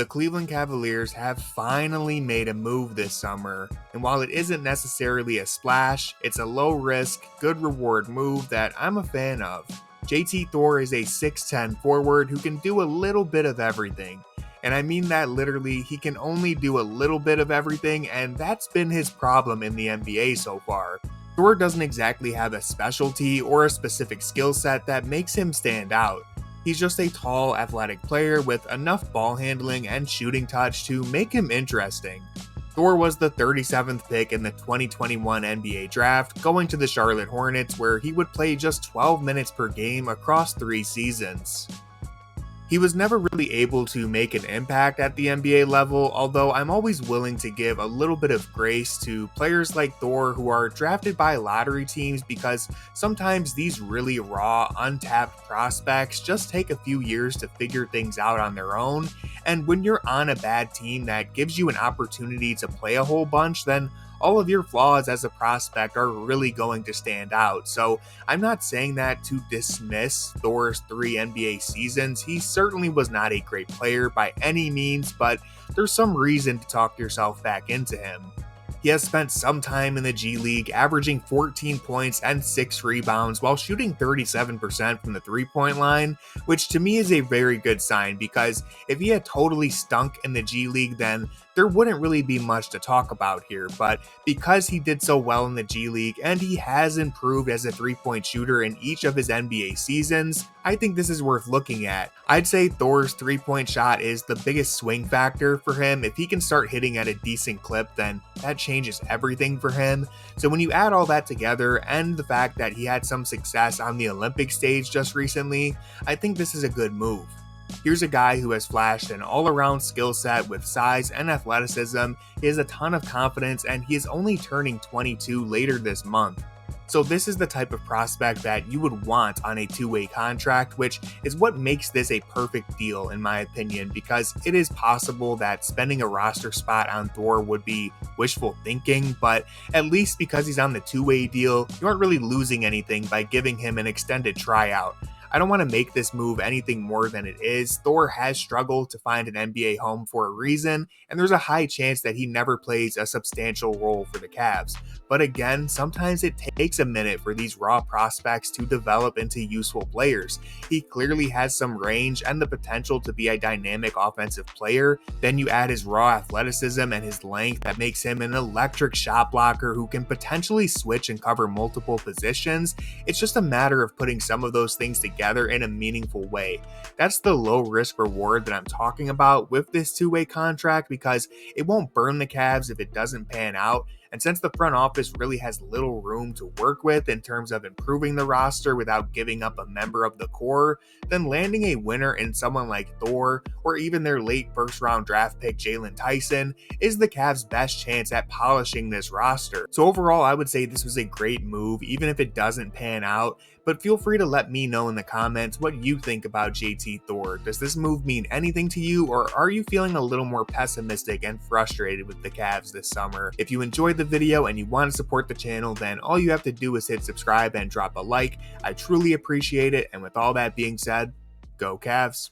The Cleveland Cavaliers have finally made a move this summer, and while it isn't necessarily a splash, it's a low-risk, good reward move that I'm a fan of. JT Thor is a 6'10 forward who can do a little bit of everything. And I mean that literally, he can only do a little bit of everything, and that's been his problem in the NBA so far. Thor doesn't exactly have a specialty or a specific skill set that makes him stand out. He's just a tall, athletic player with enough ball handling and shooting touch to make him interesting. Thor was the 37th pick in the 2021 NBA draft, going to the Charlotte Hornets, where he would play just 12 minutes per game across 3 seasons. He was never really able to make an impact at the NBA level, although I'm always willing to give a little bit of grace to players like Thor who are drafted by lottery teams, because sometimes these really raw, untapped prospects just take a few years to figure things out on their own, and when you're on a bad team that gives you an opportunity to play a whole bunch, then all of your flaws as a prospect are really going to stand out. So I'm not saying that to dismiss Thor's 3 NBA seasons. He certainly was not a great player by any means, but there's some reason to talk yourself back into him. He has spent some time in the G League, averaging 14 points and 6 rebounds while shooting 37% from the 3-point line, which to me is a very good sign, because if he had totally stunk in the G League, then there wouldn't really be much to talk about here. But because he did so well in the G League and he has improved as a 3-point shooter in each of his NBA seasons, I think this is worth looking at. I'd say Thor's 3-point shot is the biggest swing factor for him. If he can start hitting at a decent clip, then that changes everything for him. So when you add all that together and the fact that he had some success on the Olympic stage just recently, I think this is a good move. Here's a guy who has flashed an all-around skill set with size and athleticism. He has a ton of confidence, and he is only turning 22 later this month. So this is the type of prospect that you would want on a 2-way contract, which is what makes this a perfect deal in my opinion, because it is possible that spending a roster spot on Thor would be wishful thinking, but at least because he's on the 2-way deal, you aren't really losing anything by giving him an extended tryout. I don't want to make this move anything more than it is. Thor has struggled to find an NBA home for a reason, and there's a high chance that he never plays a substantial role for the Cavs. But again, sometimes it takes a minute for these raw prospects to develop into useful players. He clearly has some range and the potential to be a dynamic offensive player. Then you add his raw athleticism and his length that makes him an electric shot blocker who can potentially switch and cover multiple positions. It's just a matter of putting some of those things together in a meaningful way. That's the low risk reward that I'm talking about with this 2-way contract, because it won't burn the Cavs if it doesn't pan out. And since the front office really has little room to work with in terms of improving the roster without giving up a member of the core, then landing a winner in someone like Thor, or even their late first-round draft pick Jalen Tyson, is the Cavs' best chance at polishing this roster. So overall, I would say this was a great move, even if it doesn't pan out. But feel free to let me know in the comments what you think about JT Thor. Does this move mean anything to you, or are you feeling a little more pessimistic and frustrated with the Cavs this summer? If you enjoyed the video and you want to support the channel, then all you have to do is hit subscribe and drop a like. I truly appreciate it, and with all that being said, go Cavs!